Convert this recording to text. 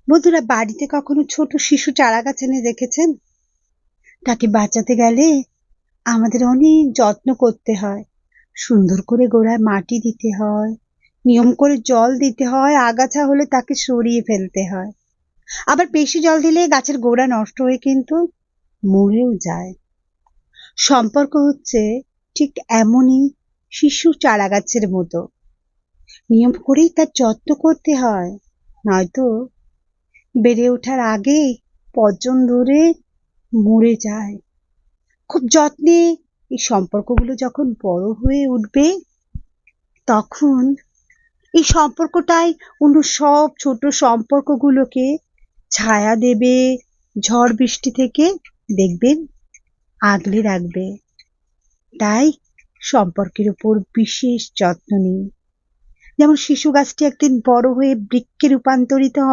বন্ধুরা, বাড়িতে কখনো ছোট শিশু চারা গাছ এনে দেখেছেন? তাকে বাঁচাতে গেলে আমাদের অনেক যত্ন করতে হয়। সুন্দর করে গোড়ায় মাটি দিতে হয়, নিয়ম করে জল দিতে হয়, আগাছা হলে তাকে সরিয়ে ফেলতে হয়। আবার বেশি জল দিলে গাছের গোড়া নষ্ট হয়ে কিন্তু মরেও যায়। সম্পর্ক হচ্ছে ঠিক এমনই, শিশু চারা গাছের মতো। নিয়ম করেই তার যত্ন করতে হয়, নয়তো বেড়ে ওঠার আগেই পর্যন্ত ধরে মরে যায়। খুব যত্নে এই সম্পর্কগুলো যখন বড় হয়ে উঠবে, তখন এই সম্পর্কটাই অন্য সব ছোট সম্পর্কগুলোকে ছায়া দেবে, ঝড় বৃষ্টি থেকে দেখবেন আগলে রাখবে। তাই সম্পর্কের উপর বিশেষ যত্ন নিন। যেমন শিশু গাছটি একদিন বড় হয়ে বৃক্ষে রূপান্তরিত হবে,